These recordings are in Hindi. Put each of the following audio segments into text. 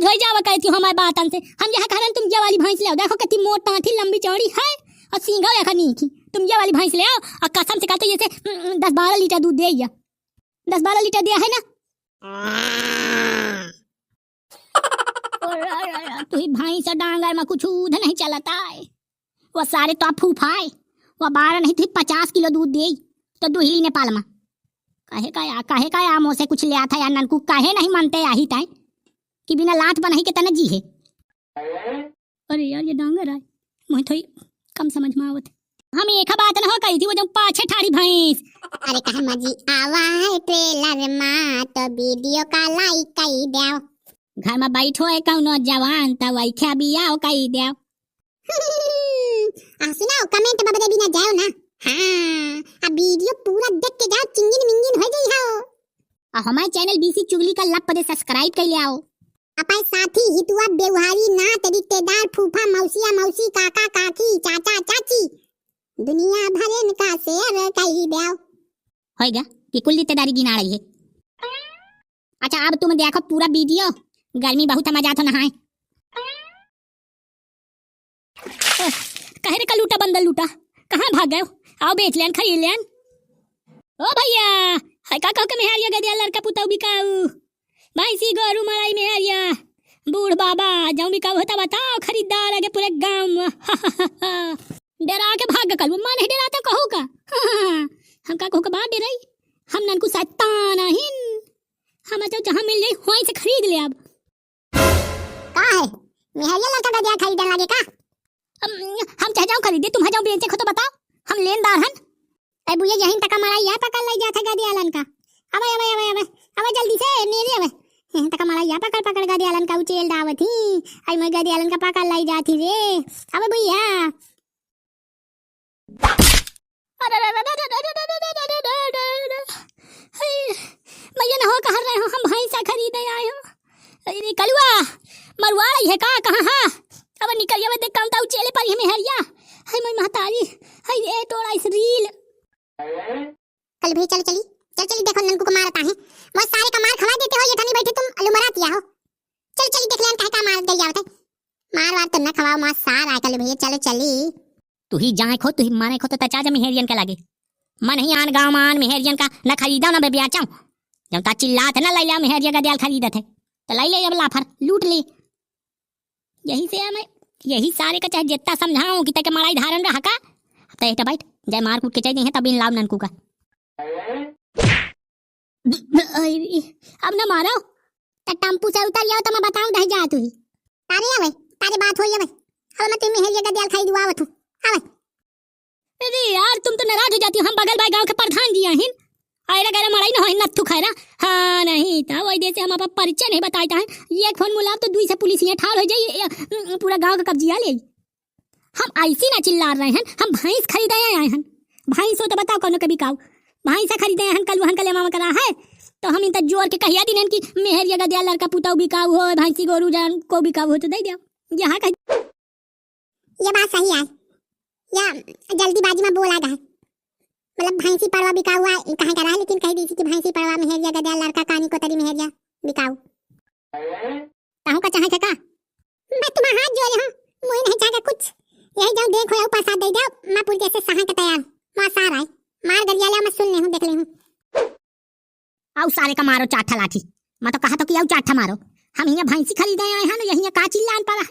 हो जावा कहती हमारे बात से। हम यहाँ कहन तुम ये वाली भैंस ले आओ, देखो कितनी मोटा थी, लंबी चौड़ी है और सींगा देखा नहीं थी। तुम ये वाली भैंस ले आओ और कसम से कहते जैसे 10-12 लीटर दूध दे, 10-12 लीटर दिया है ना। तो भैंस डांगर में कुछ उध नहीं चलता है। वो सारे तो फूफाए, वो 12 नहीं थी 50 किलो दूध दे तो दुहिली नेपाल में कहे का या मोसे कुछ लिया था या ननकू कहे नहीं मानते आही ताई कि बिना लात बनाई के तना जी है। अरे यार ये डांगर है, मुझे थोड़ी कम समझ में आवत। हम एक बात ना हो कही थी वो जो पाछे ठाड़ी भैंस। अरे कहा मजी आवा है ट्रेलर में तो वीडियो का लाइक कई देओ। घर में बैठो है कौनो जवान त वही ख्या बियाह कई देओ। सुनाओ कमेंट में बदे बिना जाओ ना। हाँ अब वीडियो पूरा देख के जाओ, चिंगिन मिंगिन हो जाई हो। और हमारे चैनल बीसी चुगली का लप पदे सब्सक्राइब कर ले आओ। अपन साथी हितुआ बेवहारी नात रिश्तेदार फूफा मौसिया मौसी काका काकी चाचा चाची दुनिया भरन का शेयर कई देओ। होएगा कि कुल रिश्तेदारी गिना रही है। अच्छा अब तुम देखो पूरा वीडियो, गर्मी बहुत मजा तो नहाए। कहे रे का लूटा बंदल लूटा, कहाँ भाग गए? आओ बेच लेन खरीद लेन। ओ भैया है का के मेहरिया गदिया लड़का पुताऊ बिकाऊ, भैंसी गोरू मलाई मेहरिया बूढ़ बाबा जाऊं बिकाऊ होता बताओ, खरीदार आगे पूरे गांव में। डरा के भाग कल मां नहीं डराता कहो का। हम का कहो का बात डराई, हम ननकू सत्ताना हिन हम तो जहां मिल जाए वहीं से खरीद ले। अब का है मेहरिया लड़का गदिया खरीदने लगे का? हम चाहे जाओ खरीदे, तुम जाओ बेचे खो तो बताओ, हम लेनदार हन। ए बुया यहीं तक हमारा या पकड़ ले जाता गदिया लन का। अब जल्दी से मेरे अब यहीं तक हमारा या पकड़ गदिया लन का उचेल दावत ही। आई मैं गदिया लन का पकड़ लाई जाती रे। अब भैया भैया ना हो कह रहे हो, हम भैंसा खरीदे आए हो। अरे कलुआ मरवा रही है का? कहाँ है? अब निकल गया देख काम ताऊ चले पर हमें हरिया हाय मैं महतारी हाय ए तोड़ा इस रील। कल भी चल चली देखो ननकू को मारता है। वो सारे का मार खवा देते हो, ये ठनी बैठे तुम अलुमरातिया हो। चली देख लेन का मार दे जावत है। मार वार तो न खवाओ मां सारा। कल भैया चलो चली तू ही जाए खो, तू ही माने खो तो चाचा मेहरियन का लागे मन ही आन गांव मान मेहरियन का न खरीदा ना बेबिया चाऊ। जब ता चिल्लात है ना ले लिया मेहरिया का दियाल खरीदत है तो ले ले अब लाफर लूट ले। यही से मैं यही सारे का चाहे जितना समझाऊं कि तक माराई धारण रहा का तो एटा बैठ जाए मार कूट के चाहिए है तब इन लाव ननकू का। अब ना मारो त टम्पू से उतर जाओ तो मैं बताऊं दह जा तू ही तारे आवे तारे बात होई आवे। अब मैं तुम्हें मेहरिया का दियाल खरीदवा आवत हूं आवे। अरे यार तुम तो नाराज हो जाती हो, हम बगल भाई गांव के प्रधान जी हैं आयरा गैरा मराई न होई नत्थु खैरा। हाँ नहीं था वही देसे हम अपन परिचय नहीं बताता है, ये फोन मुलाव तो दुई से पुलिस यहाँ ठाड़ हो जाइए पूरा गांव का कब्जिया ले। हम ऐसी ना चिल्ला रहे हैं, हम भैंस खरीदे आए हैं। भैंस हो तो बताओ कौन कभी काऊ भैंस खरीदे हैं कल वहन कले मामा करा है तो हम इनता जोर के कहिया दिन कि मेहरिया का दिया लड़का पुताऊ बिकाऊ हो भैंसी गोरू जान को बिकाऊ हो तो दे दिया। यहाँ का ये बात सही है या जल्दीबाजी में बोला गया। मतलब भैंसी परवा बिकाऊ कहाँ करा है, लेकिन कह दी कि भैंसी परवा मेहरिया गदा लड़का कानी को तरी मेहरिया बिकाऊ ताहू का चाहे का। मैं तुम्हारा हाथ जोड़े हूं, मुझे नहीं चाहे कुछ यही जाओ देखो ऊपर साथ दे दो। मैं पूरी जैसे सहाय का तैयार वहां सारा है मार गरिया ले मैं सुन ले हूं देख ले हूं। आओ सारे का मारो चाठा लाठी, मैं तो कहा तो कि आओ चाठा मारो। हम यहाँ भैंसी खरीदे आए हैं यहीं का चिल्लान पड़ा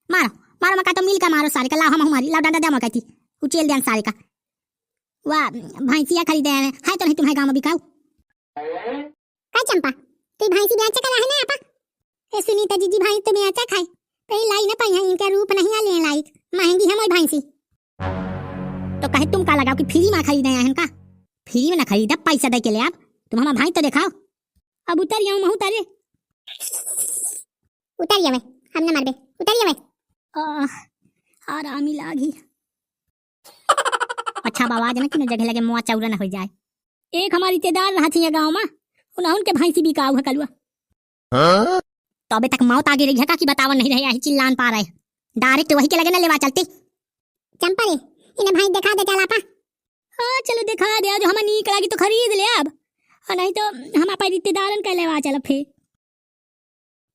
मारो मारो मका तो मिल का मारो सारे का लाओ हम हमारी लाओ डंडा दे मका थी उचेल देन सारे का। वाह भैंसिया खरीदे हैं है तो नहीं तुम्हारे गांव में बिकाऊ का चंपा तू भैंसी बेचा करा है ना आपा। ए सुनीता जीजी भैंस तो बेचा खाए तो लाई ना पाई है, इनका रूप नहीं आ ले लाइक महंगी है मोर भैंसी। तो कहे तुम का लगाओ कि फ्री में खरीदे हैं का? फ्री में ना खरीदा पैसा दे के ले आप तुम हमारा भाई तो दिखाओ। अब उतर जाऊं मैं उतारे उतर जावे हम ना मारबे उतर जावे आरामी लागी। अच्छा बाबा जना कि जगह लगे मुआ चौरा न हो जाए। एक हमारी रिश्तेदार रहा थी गांव में उनके भैंसी बिकाऊ है कलुआ तो अबे तक मौत आगे रही है का कि बतावन नहीं रहे चिल्लान पा रहे डायरेक्ट वही के लगे ना लेवा चलते। चंपा रे इन्हें भाई दिखा दे चला पा। हाँ चलो दिखा दे जो हमें नीक लगी तो खरीद ले अब और नहीं तो हम अपन रिश्तेदारन का लेवा चल फिर।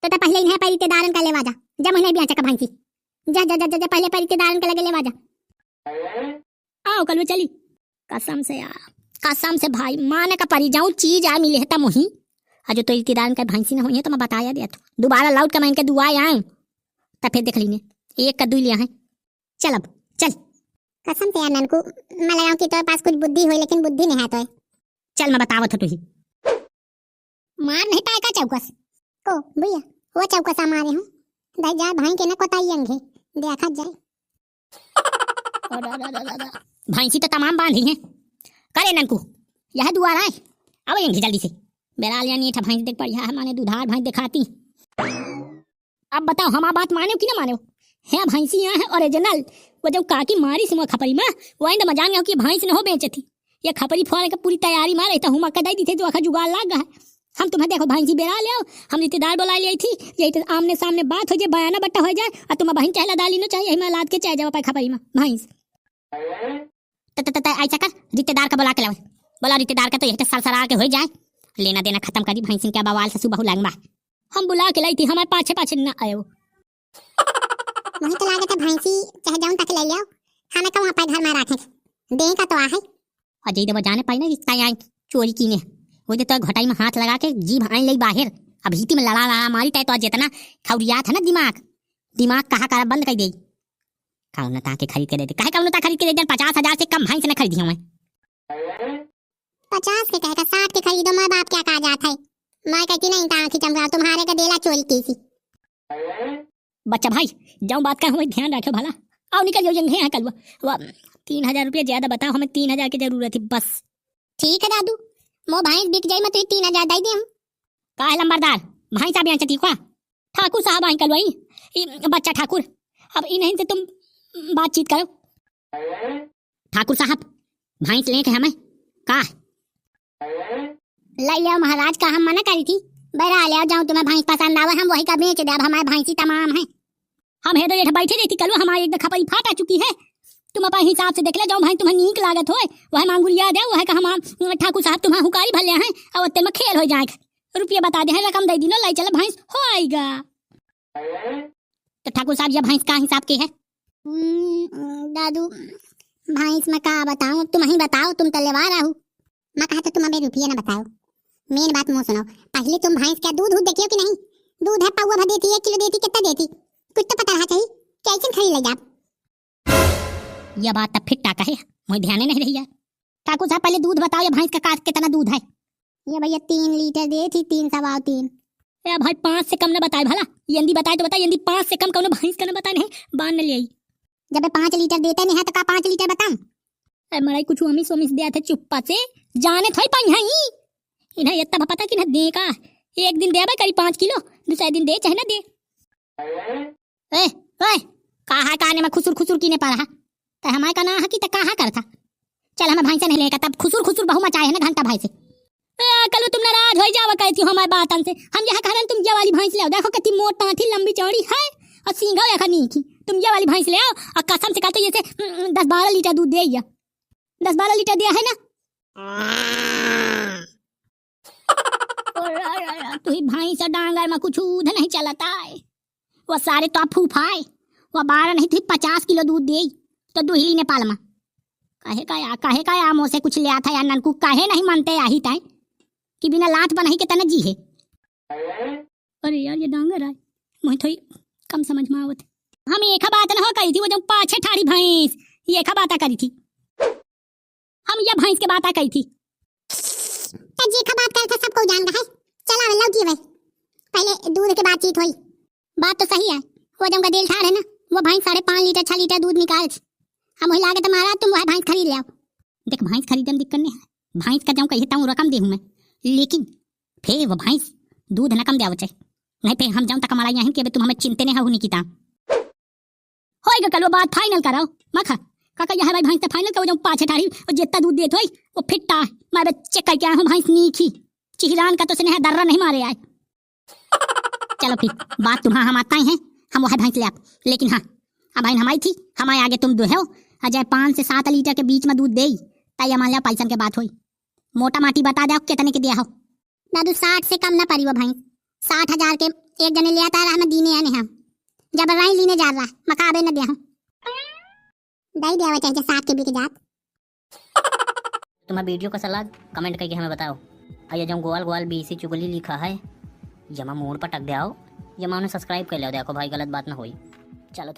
तो पहले इन्हें पर रिश्तेदारन का लेवा जा। जा महीने भी आचा का भैंसी। जा जा जा जा पहले पर रिश्तेदारन का लगे लेवा जा। आओ कल चली। कसम से यार, कसम से भाई माने का परी जाऊं चीज आ मिले है तब मोही अजो तो रिश्तेदारन का भैंसी ना होई है तो मैं बताया दिया था। दोबारा लौट के मैं इनके दुआ आऊं तब फिर देख लीने एक का दुई लिया है। चल अब चल। कसम से यार ननकू मैं लगाऊं कि तेरे पास कुछ बुद्धि हो लेकिन बुद्धि नहीं है तो। चल मैं बतावत हूं तुही। मार नहीं पाए का चौकस को भैया वो चौकस मारे हूं दे जा भाई के ना कोताई अंगे देखा जाए। भैंसी तो तमाम बांधी हैं। करे ननकू यह दुआर आए अब यंगी जल्दी से बेराल यानी था भैंस देख बढ़िया है माने दुधार भैंस दिखाती। अब बताओ हमारा बात माने कि ना माने है भैंसी यहाँ है ओरिजिनल। वो जब काकी मारी से खपरी में वही तो मजान गया कि भैंस न हो बेचे थी ये खपरी फोड़ने की पूरी तैयारी में रही था हूँ मक्का दी थी जो अखा जुगाड़ लाग गया है। हम तुम्हें देखो भैंसी बेरा ले आओ हम रिश्तेदार बुला ली थी यही तो आमने सामने बात हो जाए बयाना बट्टा हो जाए और तुम्हें बहन चाहे डाली ना चाहिए मैं लाद के चाहे जाओ पाए खपरी में भैंस। ऐसा कर रिश्तेदार का बुला के लाओ बोला रिश्तेदार का तो यही सरसरा के हो जाए लेना देना खत्म करी भैंसिन क्या बवाल से सुबह लंगमा हम बुला के लाई थी हमारे पाछे पाछे न आयो। मुझे तो लागत है भैंसी चाहे जाऊं तक ले लियो हमें का वहां पर घर में रखे दे का तो आ है अजय देव जाने पाई ना रिश्ता आई चोरी की ने वो तो घटाई में हाथ लगा के जीभ आने लगी बाहर अब हिती में लड़ा लड़ा मारी तय तो जितना खौरिया था ना दिमाग दिमाग कहा करा बंद कर दे कौनता के खरीद के दे काहे कौनता खरीद के दे 50,000 से कम भैंस न खरीदी हूं मैं। 50 के कहेगा 60 के खरीदो मैं बाप क्या कहा जाता है मैं कहती नहीं था कि चमका तुम्हारे का देला चोरी की सी। बच्चा भाई जाऊं बात का हमें ध्यान रखो भला आओ निकल जाओ जंग है कल वो 3,000 रुपया ज्यादा बताओ हमें 3,000 की जरूरत थी बस। ठीक है दादू मो भैंस बिक जाई मैं तो 3,000 दे दूं का है लंबरदार भैंस आ चती का ठाकुर साहब आई कल वही बच्चा ठाकुर अब इन्हीं से तुम बातचीत करो। ठाकुर साहब भैंस लेके हमें का ले लियो महाराज का हम मना करी थी बरा ले जाऊं तुम्हें भैंस पसंद आवे हम वही का बेच दे अब हमारे भैंसी तमाम है। हम है तो ये बैठे रहती कल हमारी एक खपरी फाट आ चुकी है तुम अपने हिसाब से देख ले जाओ भाई तुम्हें नीक लागत हो वह मांगुर याद है वह का हम ठाकुर साहब तुम्हारा हुकारी भले हैं और तेल में खेल हो जाएगा रुपया बता दे रकम दे दी लो लाई चल भैंस हो आएगा। तो ठाकुर साहब ये भैंस का हिसाब के है दादू भैंस में का बताऊं तुम ही बताओ तुम तो लेवा रहा मैं कहा तो तुम हमें रुपये ना बताओ मेन बात मुँह सुनो पहले तुम भैंस का दूध देखियो कि नहीं दूध है पावा भर देती 1 किलो देती कितना देती कुछ तो पता रहा चाहिए कैसे खरीद ले जा। यह बात तब फिर टाका है मुझे ध्यान नहीं रही यार। ठाकुर साहब पहले दूध बताओ ये भैंस का कितना दूध है। ये भैया 3 लीटर दे थी 3 सवा 3 ए भाई 5 से कम न बताए भला यंदी बताए तो बताए यंदी 5 से कम कौन भैंस का न बताए नहीं बांध न ले जब 5 लीटर देते नहीं है तो का 5 लीटर बताऊं ए मराई कुछ हमिस वमिस दिया थे चुप्पा से जाने थोड़ी पाई है इन्हें इतना पता कि न दे का एक दिन दे भाई करीब 5 किलो दूसरे दिन दे चाहे ना दे। ए ओए कहा काने में खुसुर खुसुर की ने पा रहा तो हमारे का ना है कि तो कहा करता चल हमें भैंसा नहीं लेगा तब खुसुर खुसुर बहु मचाए है ना घंटा भाई से कल तुम नाराज हो जावा कहती हो हमारी बात से हम यहाँ कह तुम ये वाली भैंस ले आओ देखो कितनी मोटा थी लंबी चौड़ी है और सींगा देखा नहीं थी तुम ये वाली भैंस ले आओ और कसम से कहते जैसे 10-12 लीटर दूध दे 10-12 लीटर दिया है ना तो ही भैंस डांगर में कुछ उधर नहीं चलता है वो सारे तो फूफाए वो 12 नहीं थी 50 किलो दूध दे तो दुहली ने पालमा काहे का आमो से कुछ ले आता यार ननकू काहे नहीं मानते आही ताए कि बिना लात बनाई के तना जी है। अरे यार ये डांगर है मुझे थोड़ी कम समझ में आवत हम एक बात न हो करी थी वो जब पाछे ठाड़ी भैंस ये एक बात करी थी हम ये भैंस के बात करी थी जी का बात करता सबको जान रहा है चला लो की भाई पहले दूध के बातचीत हुई बात तो सही है वो जब का दिल ठाड़ है ना वो भैंस 5.5 लीटर 6 लीटर दूध निकाल हम वही लागे तुम्हारा तुम वह भैंस खरीद ले आओ। देख भैंस खरीदने में दिक्कत नहीं है भैंस का जाऊँ कहता हूँ रकम दे मैं लेकिन फिर वो भैंस दूध न कम दिया नहीं फिर हम जाऊँ तक हमारा यहाँ कि तुम हमें चिंते नहीं हो निकिता होएगा कल वो बात फाइनल कराओ मखा काका यह भाई भैंस फाइनल करो जब पाछे ठाड़ी और जितना दूध देत होई वो फिट्टा मैं चेक करके आया हूँ भैंस नीखी चिहरान का तो से नहीं दर्रा नहीं मारे आए। चलो फिर बात तुम्हारा हम आता ही हैं हम वह भैंस ले आप लेकिन हाँ अब भाई हमारी थी हमारे आगे तुम दुहे हो अजय 5 से 7 लीटर के बीच में दूध दे ताई मान लिया पैसा के बात हुई मोटा माटी बता दो कितने के दिया हो। दादू 60 से कम ना पड़ी वो भैंस 60,000 के एक जने ले आता रहा मैं दीने आने हम जब राई लीने जा रहा मकाबे न दे हम दई देवा चाहिए साथ के बिक जात। तुम्हारा वीडियो का सलाह कमेंट करके हमें बताओ। और जो गोवाल गोवाल बीसी चुगली लिखा है जमा मोड़ पर टक दे आओ, जमा उन्हें सब्सक्राइब कर लो, देखो भाई गलत बात ना होई। चलो तुम